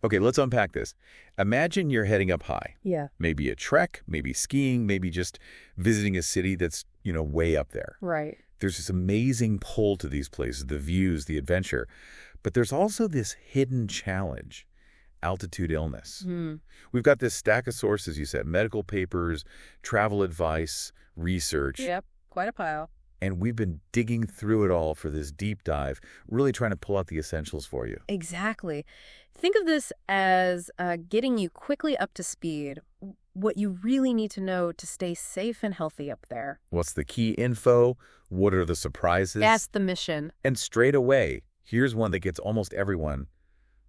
Okay, let's unpack this. Imagine you're heading up high. Yeah. Maybe a trek, maybe skiing, maybe just visiting a city that's, way up there. Right. There's this amazing pull to these places, the views, the adventure. But there's also this hidden challenge, altitude illness. We've got this stack of sources, you said, medical papers, travel advice, research. Yep. Quite a pile. And we've been digging through it all for this deep dive, really trying to pull out the essentials for you. Exactly. Think of this as getting you quickly up to speed, what you really need to know to stay safe and healthy up there. What's the key info? What are the surprises? That's the mission. And straight away, here's one that gets almost everyone.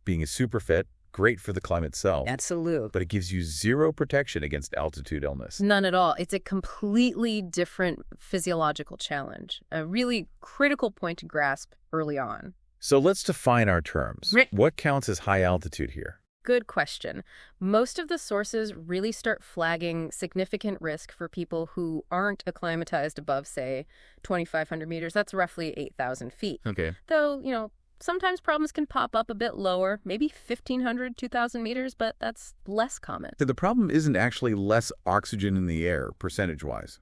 Being super fit, great for the climb itself. Absolutely. But it gives you zero protection against altitude illness. None at all. It's a completely different physiological challenge, a really critical point to grasp early on. So let's define our terms. Right. What counts as high altitude here? Good question. Most of the sources really start flagging significant risk for people who aren't acclimatized above, say, 2,500 meters. That's roughly 8,000 feet. Okay. Though, sometimes problems can pop up a bit lower, maybe 1,500, 2,000 meters, but that's less common. So the problem isn't actually less oxygen in the air, percentage-wise.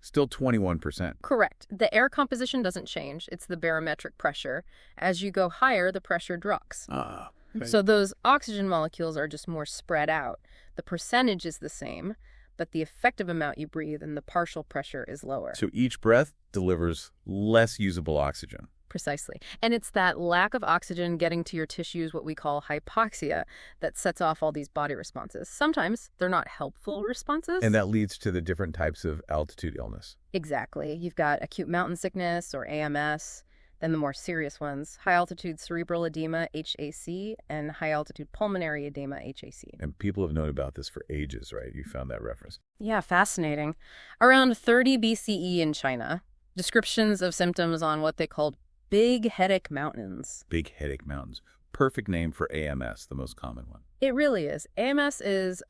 Still 21%. Correct. The air composition doesn't change. It's the barometric pressure. As you go higher, the pressure drops. Okay. So those oxygen molecules are just more spread out. The percentage is the same, but the effective amount you breathe and the partial pressure is lower. So each breath delivers less usable oxygen. Precisely. And it's that lack of oxygen getting to your tissues, what we call hypoxia, that sets off all these body responses. Sometimes they're not helpful responses. And that leads to the different types of altitude illness. Exactly. You've got acute mountain sickness, or AMS, then the more serious ones, high-altitude cerebral edema, HACE, and high-altitude pulmonary edema, HAC. And people have known about this for ages, right? You found that reference. Yeah, fascinating. Around 30 BCE in China, descriptions of symptoms on what they called Big Headache Mountains. Big Headache Mountains. Perfect name for AMS, the most common one. It really is. AMS is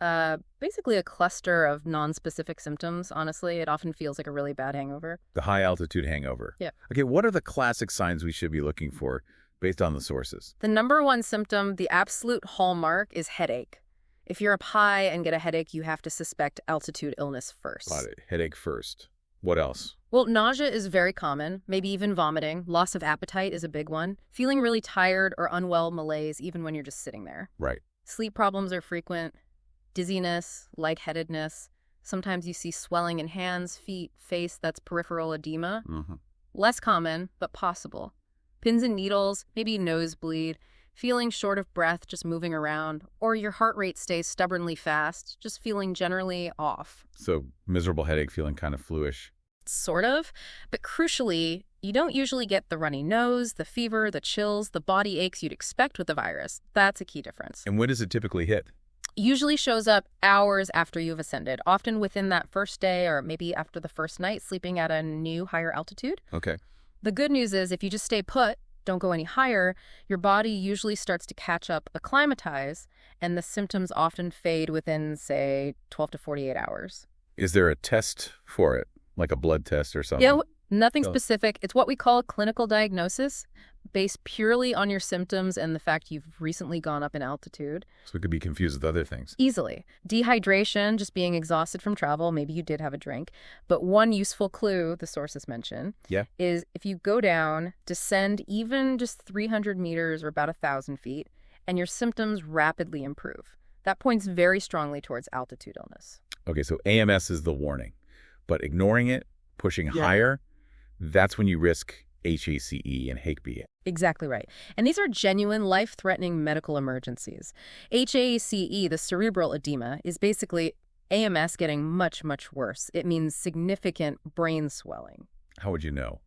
basically a cluster of non-specific symptoms, honestly. It often feels like a really bad hangover. The high-altitude hangover. Yeah. Okay, what are the classic signs we should be looking for based on the sources? The number one symptom, the absolute hallmark, is headache. If you're up high and get a headache, you have to suspect altitude illness first. Got it. Headache first. What else? Well, nausea is very common, maybe even vomiting. Loss of appetite is a big one. Feeling really tired or unwell malaise even when you're just sitting there. Right. Sleep problems are frequent. Dizziness, lightheadedness. Sometimes you see swelling in hands, feet, face. That's peripheral edema. Less common, but possible. Pins and needles, maybe nosebleed. Feeling short of breath, just moving around. Or your heart rate stays stubbornly fast, just feeling generally off. So miserable headache, feeling kind of fluish. Sort of. But crucially, you don't usually get the runny nose, the fever, the chills, the body aches you'd expect with the virus. That's a key difference. And when does it typically hit? Usually shows up hours after you've ascended, often within that first day or maybe after the first night sleeping at a new higher altitude. Okay. The good news is if you just stay put, don't go any higher, your body usually starts to catch up, acclimatize, and the symptoms often fade within, say, 12 to 48 hours. Is there a test for it, like a blood test or something? Yeah, nothing specific. It's what we call a clinical diagnosis, based purely on your symptoms and the fact you've recently gone up in altitude. So it could be confused with other things. Easily. Dehydration, just being exhausted from travel, maybe you did have a drink. But one useful clue, the sources mention, is if you go down, descend even just 300 meters or about 1,000 feet, and your symptoms rapidly improve. That points very strongly towards altitude illness. Okay, so AMS is the warning. But ignoring it, pushing higher, that's when you risk HACE and HAPE. Exactly right. And these are genuine, life-threatening medical emergencies. HACE, the cerebral edema, is basically AMS getting much, much worse. It means significant brain swelling. How would you know?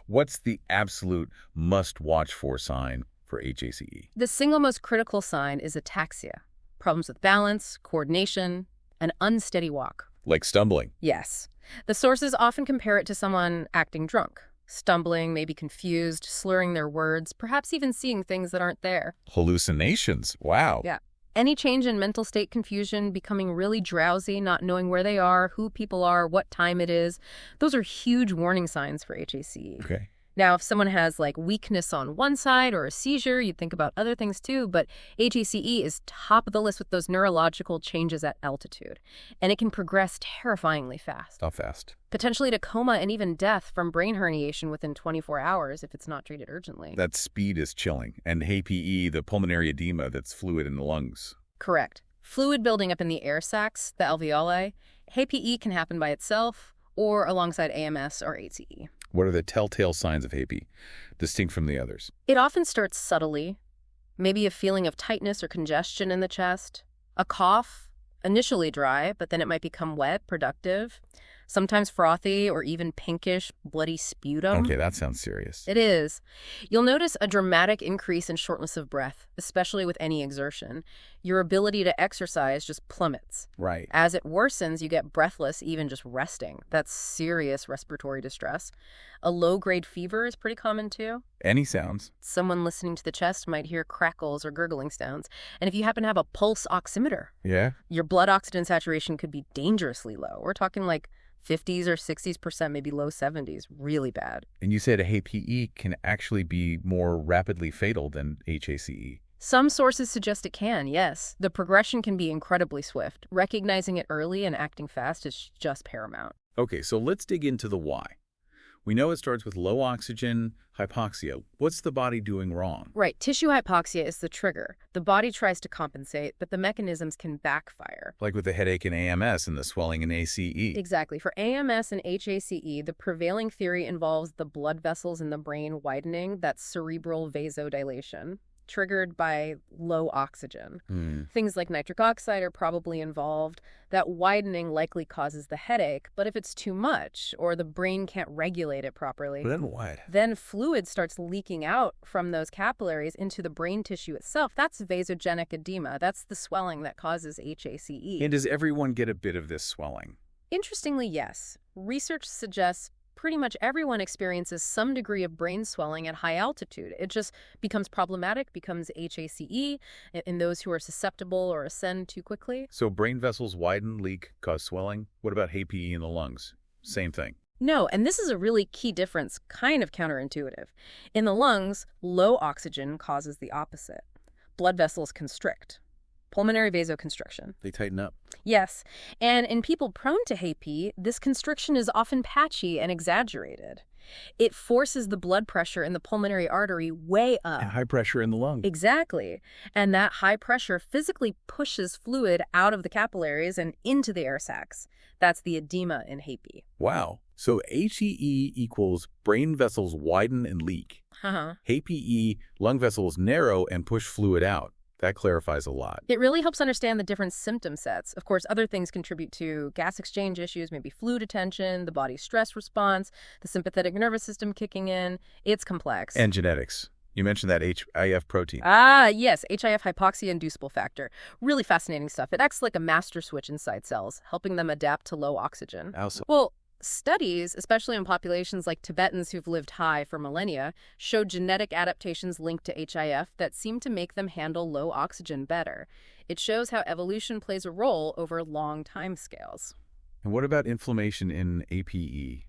What's the absolute must-watch-for sign for HACE? The single most critical sign is ataxia. Problems with balance, coordination, an unsteady walk. Like stumbling? Yes. The sources often compare it to someone acting drunk. Stumbling, maybe confused, slurring their words, perhaps even seeing things that aren't there. Hallucinations. Wow. Yeah. Any change in mental state confusion, becoming really drowsy, not knowing where they are, who people are, what time it is, those are huge warning signs for HACE. Okay. Now, if someone has like weakness on one side or a seizure, you'd think about other things too, but HACE is top of the list with those neurological changes at altitude, and it can progress terrifyingly fast. How fast? Potentially to coma and even death from brain herniation within 24 hours if it's not treated urgently. That speed is chilling. And HAPE, the pulmonary edema that's fluid in the lungs. Correct. Fluid building up in the air sacs, the alveoli. HAPE can happen by itself or alongside AMS or HCE. What are the telltale signs of HAPE, distinct from the others? It often starts subtly, maybe a feeling of tightness or congestion in the chest, a cough, initially dry, but then it might become wet, productive, sometimes frothy or even pinkish, bloody sputum. Okay, that sounds serious. It is. You'll notice a dramatic increase in shortness of breath, especially with any exertion. Your ability to exercise just plummets. Right. As it worsens, you get breathless even just resting. That's serious respiratory distress. A low-grade fever is pretty common too. Any sounds? Someone listening to the chest might hear crackles or gurgling sounds. And if you happen to have a pulse oximeter, Yeah? your blood oxygen saturation could be dangerously low. We're talking like 50s or 60%, maybe low 70s, really bad. And you said a HAPE can actually be more rapidly fatal than HACE. Some sources suggest it can, yes. The progression can be incredibly swift. Recognizing it early and acting fast is just paramount. Okay, so let's dig into the why. We know it starts with low oxygen, hypoxia. What's the body doing wrong? Right, tissue hypoxia is the trigger. The body tries to compensate, but the mechanisms can backfire. Like with the headache in AMS and the swelling in ACE. Exactly. For AMS and HACE, the prevailing theory involves the blood vessels in the brain widening, that's cerebral vasodilation, triggered by low oxygen. Things like nitric oxide are probably involved. That widening likely causes the headache, but if it's too much or the brain can't regulate it properly, Then what? then fluid starts leaking out from those capillaries into the brain tissue itself. That's vasogenic edema. That's the swelling that causes HACE. And does everyone get a bit of this swelling? Interestingly, yes. Research suggests pretty much everyone experiences some degree of brain swelling at high altitude. It just becomes problematic, becomes HACE in those who are susceptible or ascend too quickly. So brain vessels widen, leak, cause swelling. What about HAPE in the lungs? Same thing. No, and this is a really key difference, kind of counterintuitive. In the lungs, low oxygen causes the opposite. Blood vessels constrict. Pulmonary vasoconstriction. They tighten up. Yes, and in people prone to HAPE, this constriction is often patchy and exaggerated. It forces the blood pressure in the pulmonary artery way up. And high pressure in the lung. Exactly. And that high pressure physically pushes fluid out of the capillaries and into the air sacs. That's the edema in HAPE. Wow. So HEE equals brain vessels widen and leak. HAPE, lung vessels narrow and push fluid out. That clarifies a lot. It really helps understand the different symptom sets. Of course, other things contribute to gas exchange issues, maybe fluid attention, the body's stress response, the sympathetic nervous system kicking in. It's complex. And genetics. You mentioned that HIF protein. Ah, yes, HIF hypoxia-inducible factor. Really fascinating stuff. It acts like a master switch inside cells, helping them adapt to low oxygen. How so? Well, studies, especially in populations like Tibetans who've lived high for millennia, showed genetic adaptations linked to HIF that seem to make them handle low oxygen better. It shows how evolution plays a role over long timescales. And what about inflammation in APE?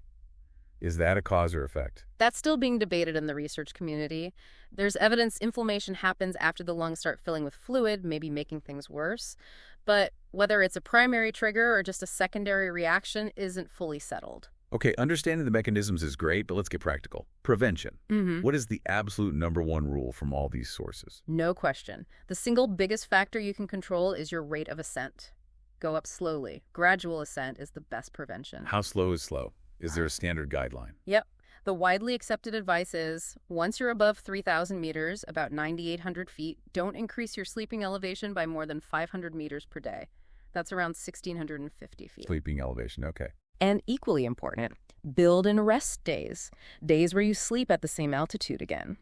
Is that a cause or effect? That's still being debated in the research community. There's evidence inflammation happens after the lungs start filling with fluid, maybe making things worse. But whether it's a primary trigger or just a secondary reaction isn't fully settled. Okay, understanding the mechanisms is great, but let's get practical. Prevention. What is the absolute #1 rule from all these sources? No question. The single biggest factor you can control is your rate of ascent. Go up slowly. Gradual ascent is the best prevention. How slow is slow? Is there a standard guideline? Yep. The widely accepted advice is, once you're above 3,000 meters, about 9,800 feet, don't increase your sleeping elevation by more than 500 meters per day. That's around 1,650 feet. Sleeping elevation, okay. And equally important, build in rest days, days where you sleep at the same altitude again.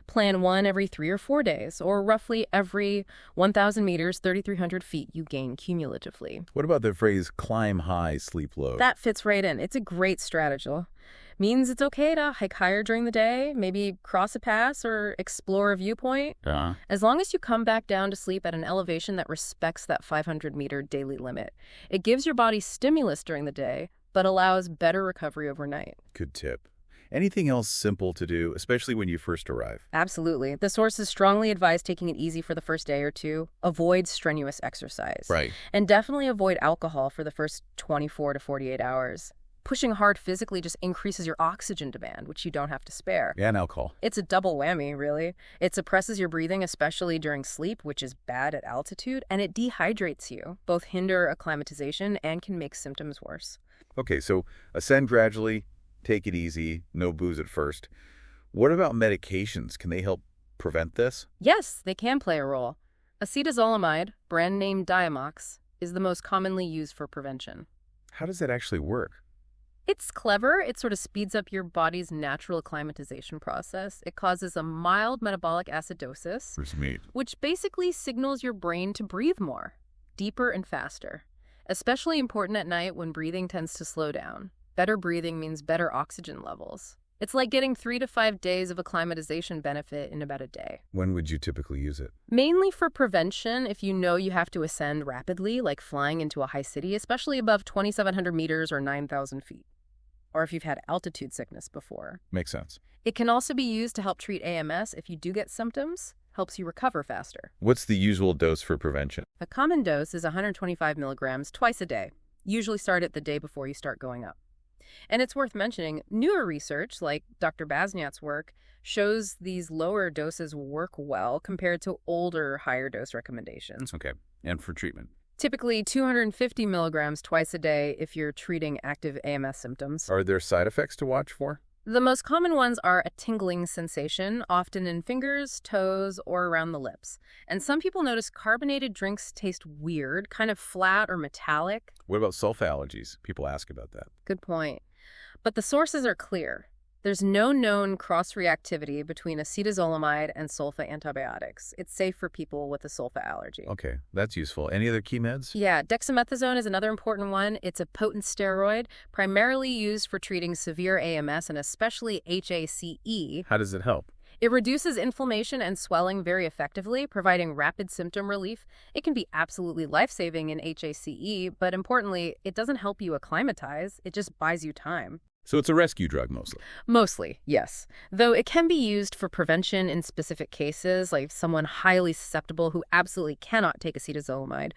Plan one every 3 or 4 days, or roughly every 1,000 meters, 3,300 feet you gain cumulatively. What about the phrase climb high, sleep low? That fits right in. It's a great strategy. Means it's okay to hike higher during the day, maybe cross a pass or explore a viewpoint. As long as you come back down to sleep at an elevation that respects that 500-meter daily limit. It gives your body stimulus during the day, but allows better recovery overnight. Good tip. Anything else simple to do, especially when you first arrive? Absolutely. The sources strongly advise taking it easy for the first day or two. Avoid strenuous exercise. Right. And definitely avoid alcohol for the first 24 to 48 hours. Pushing hard physically just increases your oxygen demand, which you don't have to spare. And alcohol. It's a double whammy, really. It suppresses your breathing, especially during sleep, which is bad at altitude, and it dehydrates you, both hinder acclimatization and can make symptoms worse. Okay, so ascend gradually, take it easy, no booze at first. What about medications? Can they help prevent this? Yes, they can play a role. Acetazolamide, brand name Diamox, is the most commonly used for prevention. How does that actually work? It's clever. It sort of speeds up your body's natural acclimatization process. It causes a mild metabolic acidosis, which basically signals your brain to breathe more, deeper and faster. Especially important at night when breathing tends to slow down. Better breathing means better oxygen levels. It's like getting 3 to 5 days of acclimatization benefit in about a day. When would you typically use it? Mainly for prevention if you know you have to ascend rapidly, like flying into a high city, especially above 2,700 meters or 9,000 feet. Or if you've had altitude sickness before. Makes sense. It can also be used to help treat AMS if you do get symptoms, helps you recover faster. What's the usual dose for prevention? A common dose is 125 milligrams twice a day. Usually start it the day before you start going up. And it's worth mentioning, newer research, like Dr. Basniat's work, shows these lower doses work well compared to older, higher dose recommendations. Okay. And for treatment? Typically 250 milligrams twice a day if you're treating active AMS symptoms. Are there side effects to watch for? The most common ones are a tingling sensation, often in fingers, toes, or around the lips. And some people notice carbonated drinks taste weird, kind of flat or metallic. What about sulfa allergies? People ask about that. Good point. But the sources are clear. There's no known cross-reactivity between acetazolamide and sulfa antibiotics. It's safe for people with a sulfa allergy. Okay, that's useful. Any other key meds? Yeah, dexamethasone is another important one. It's a potent steroid, primarily used for treating severe AMS and especially HACE. How does it help? It reduces inflammation and swelling very effectively, providing rapid symptom relief. It can be absolutely life-saving in HACE, but importantly, it doesn't help you acclimatize. It just buys you time. So it's a rescue drug mostly? Mostly, yes. Though it can be used for prevention in specific cases, like someone highly susceptible who absolutely cannot take acetazolamide.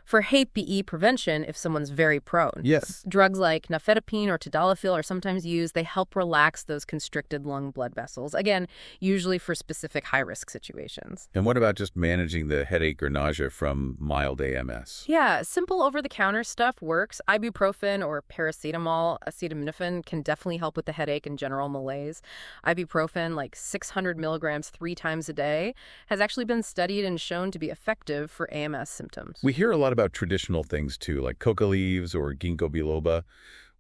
For HAPE prevention, if someone's very prone. Yes. Drugs like nifedipine or tadalafil are sometimes used. They help relax those constricted lung blood vessels. Again, usually for specific high-risk situations. And what about just managing the headache or nausea from mild AMS? Yeah, simple over-the-counter stuff works. Ibuprofen or paracetamol, acetaminophen can definitely help with the headache and general malaise. Ibuprofen, like 600 milligrams 3 times a day, has actually been studied and shown to be effective for AMS symptoms. We hear a lot about traditional things too, like coca leaves or ginkgo biloba.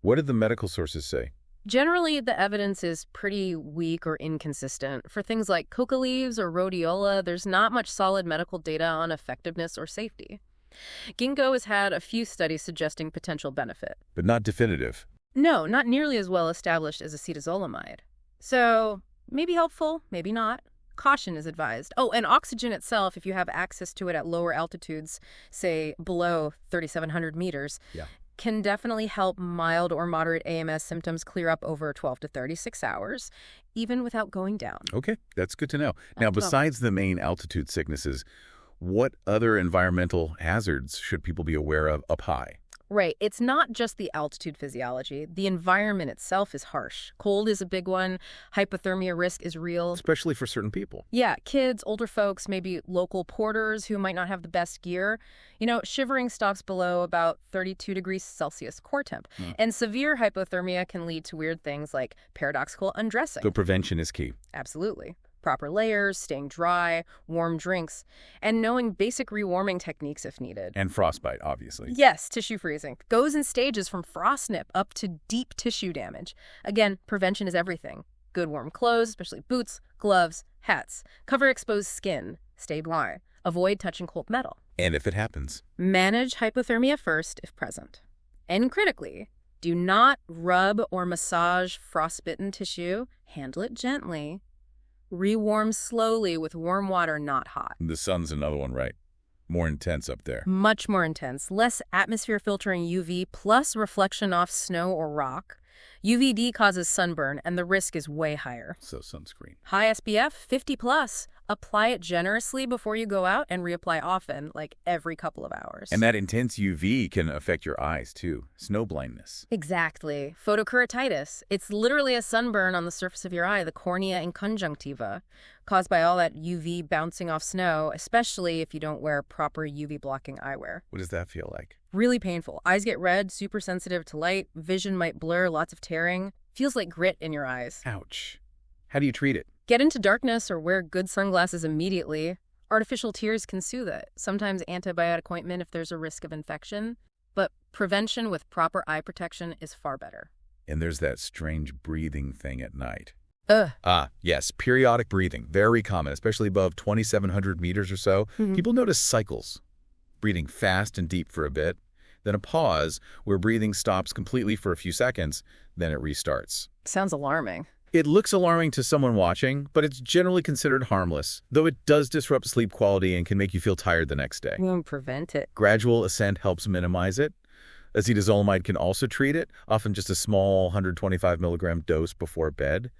What did the medical sources say? Generally, the evidence is pretty weak or inconsistent. For things like coca leaves or rhodiola, there's not much solid medical data on effectiveness or safety. Ginkgo has had a few studies suggesting potential benefit. But not definitive. No, not nearly as well established as acetazolamide. So, maybe helpful, maybe not. Caution is advised. Oh, and oxygen itself, if you have access to it at lower altitudes, say below 3,700 meters, can definitely help mild or moderate AMS symptoms clear up over 12 to 36 hours, even without going down. Okay, that's good to know. Now, besides the main altitude sicknesses, what other environmental hazards should people be aware of up high? Right. It's not just the altitude physiology. The environment itself is harsh. Cold is a big one. Hypothermia risk is real. Especially for certain people. Yeah, kids, older folks, maybe local porters who might not have the best gear. You know, shivering stops below about 32 degrees Celsius core temp. And severe hypothermia can lead to weird things like paradoxical undressing. So prevention is key. Absolutely. Proper layers, staying dry, warm drinks, and knowing basic rewarming techniques if needed. And frostbite, obviously. Yes, tissue freezing. Goes in stages from frost nip up to deep tissue damage. Again, prevention is everything. Good warm clothes, especially boots, gloves, hats. Cover exposed skin. Stay dry. Avoid touching cold metal. And if it happens? Manage hypothermia first if present. And critically, do not rub or massage frostbitten tissue. Handle it gently. Rewarm slowly with warm water, not hot. The sun's another one, right? More intense up there. Much more intense. Less atmosphere filtering UV plus reflection off snow or rock. UVD causes sunburn, and the risk is way higher. So sunscreen. High SPF, 50 plus. Apply it generously before you go out and reapply often, like every couple of hours. And that intense UV can affect your eyes, too. Snow blindness. Exactly. Photokeratitis. It's literally a sunburn on the surface of your eye, the cornea and conjunctiva, caused by all that UV bouncing off snow, especially if you don't wear proper UV-blocking eyewear. What does that feel like? Really painful. Eyes get red, super sensitive to light, vision might blur, lots of tearing. Feels like grit in your eyes. Ouch. How do you treat it? Get into darkness or wear good sunglasses immediately. Artificial tears can soothe it. Sometimes antibiotic ointment if there's a risk of infection. But prevention with proper eye protection is far better. And there's that strange breathing thing at night. Ugh. Yes, periodic breathing. Very common, especially above 2,700 meters or so. People notice cycles. Breathing fast and deep for a bit, then a pause where breathing stops completely for a few seconds, then it restarts. Sounds alarming. It looks alarming to someone watching, but it's generally considered harmless, though it does disrupt sleep quality and can make you feel tired the next day. We won't prevent it. Gradual ascent helps minimize it. Acetazolamide can also treat it, often just a small 125 milligram dose before bed.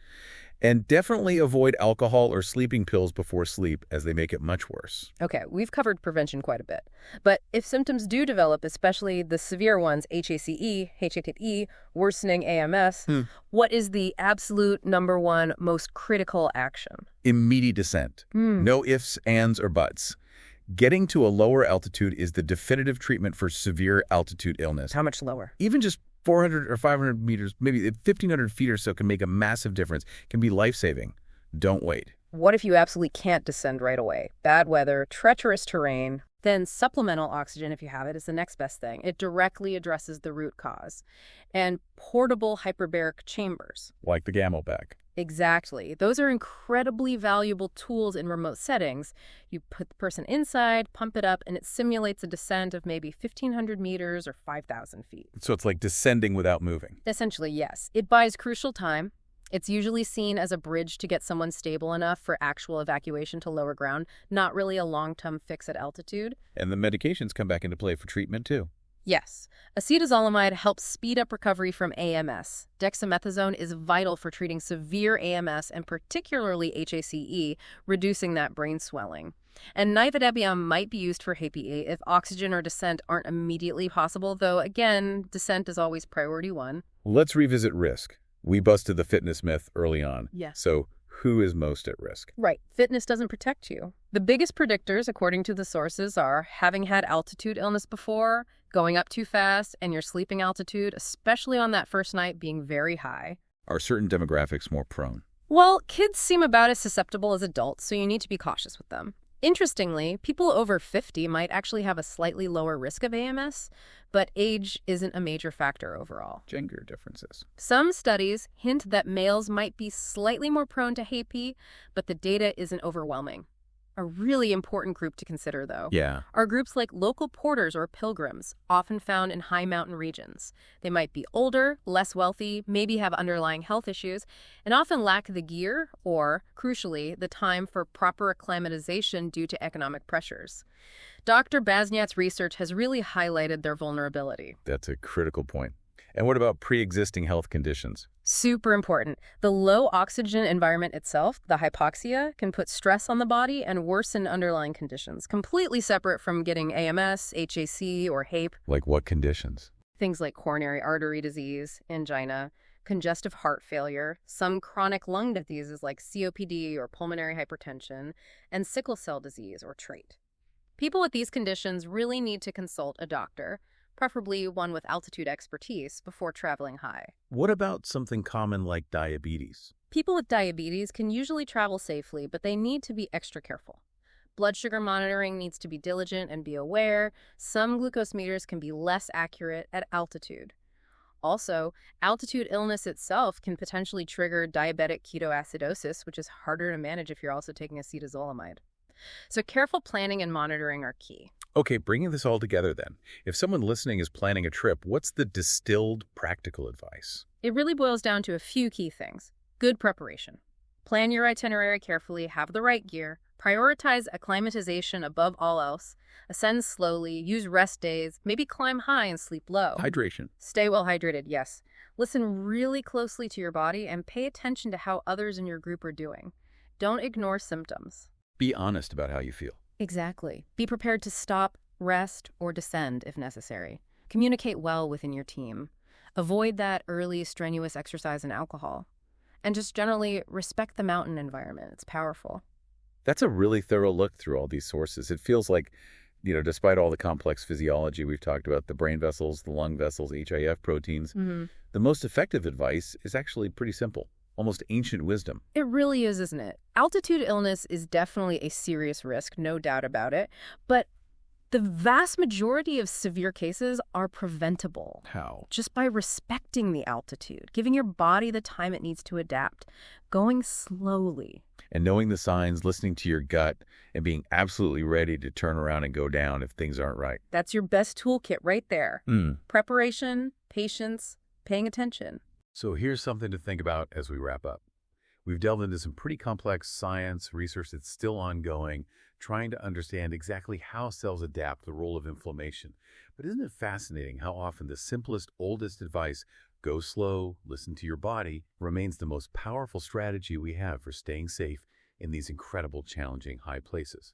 And definitely avoid alcohol or sleeping pills before sleep, as they make it much worse. Okay, we've covered prevention quite a bit. But if symptoms do develop, especially the severe ones, HACE, HAPE, worsening AMS, what is the absolute #1 most critical action? Immediate descent. No ifs, ands, or buts. Getting to a lower altitude is the definitive treatment for severe altitude illness. How much lower? Even just 400 or 500 meters, maybe 1,500 feet or so can make a massive difference, can be life-saving. Don't wait. What if you absolutely can't descend right away? Bad weather, treacherous terrain. Then supplemental oxygen, if you have it, is the next best thing. It directly addresses the root cause. And portable hyperbaric chambers. Like the Gamma bag. Exactly. Those are incredibly valuable tools in remote settings. You put the person inside, pump it up, and it simulates a descent of maybe 1,500 meters or 5,000 feet. So it's like descending without moving. Essentially, yes. It buys crucial time. It's usually seen as a bridge to get someone stable enough for actual evacuation to lower ground, not really a long-term fix at altitude. And the medications come back into play for treatment, too. Yes. Acetazolamide helps speed up recovery from AMS. Dexamethasone is vital for treating severe AMS and particularly HACE, reducing that brain swelling. And nivedebbium might be used for HAPE if oxygen or descent aren't immediately possible, though, again, descent is always priority 1. Let's revisit risk. We busted the fitness myth early on. Yes. So who is most at risk? Right. Fitness doesn't protect you. The biggest predictors, according to the sources, are having had altitude illness before, going up too fast, and your sleeping altitude, especially on that first night, being very high. Are certain demographics more prone? Well, kids seem about as susceptible as adults, so you need to be cautious with them. Interestingly, people over 50 might actually have a slightly lower risk of AMS, but age isn't a major factor overall. Gender differences. Some studies hint that males might be slightly more prone to HAPE, but the data isn't overwhelming. A really important group to consider, though, are groups like local porters or pilgrims, often found in high mountain regions. They might be older, less wealthy, maybe have underlying health issues, and often lack the gear or, crucially, the time for proper acclimatization due to economic pressures. Dr. Basniat's research has really highlighted their vulnerability. That's a critical point. And what about pre-existing health conditions? Super important. The low oxygen environment itself, the hypoxia, can put stress on the body and worsen underlying conditions, completely separate from getting AMS, HAC, or HAPE. Like what conditions? Things like coronary artery disease, angina, congestive heart failure, some chronic lung diseases like COPD or pulmonary hypertension, and sickle cell disease or trait. People with these conditions really need to consult a doctor, preferably one with altitude expertise, before traveling high. What about something common like diabetes? People with diabetes can usually travel safely, but they need to be extra careful. Blood sugar monitoring needs to be diligent and be aware. Some glucose meters can be less accurate at altitude. Also, altitude illness itself can potentially trigger diabetic ketoacidosis, which is harder to manage if you're also taking acetazolamide. So careful planning and monitoring are key. Okay, bringing this all together then. If someone listening is planning a trip, what's the distilled practical advice? It really boils down to a few key things. Good preparation. Plan your itinerary carefully, have the right gear, prioritize acclimatization above all else, ascend slowly, use rest days, maybe climb high and sleep low. Hydration. Stay well hydrated, yes. Listen really closely to your body and pay attention to how others in your group are doing. Don't ignore symptoms. Be honest about how you feel. Exactly. Be prepared to stop, rest, or descend if necessary. Communicate well within your team. Avoid that early, strenuous exercise and alcohol. And just generally respect the mountain environment. It's powerful. That's a really thorough look through all these sources. It feels like, despite all the complex physiology we've talked about, the brain vessels, the lung vessels, HIF proteins, the most effective advice is actually pretty simple, almost ancient wisdom. It really is, isn't it? Altitude illness is definitely a serious risk, no doubt about it. But the vast majority of severe cases are preventable. How? Just by respecting the altitude, giving your body the time it needs to adapt, going slowly. And knowing the signs, listening to your gut, and being absolutely ready to turn around and go down if things aren't right. That's your best toolkit right there. Preparation, patience, paying attention. So here's something to think about as we wrap up. We've delved into some pretty complex science, research that's still ongoing, trying to understand exactly how cells adapt the role of inflammation. But isn't it fascinating how often the simplest, oldest advice, go slow, listen to your body, remains the most powerful strategy we have for staying safe in these incredible, challenging high places?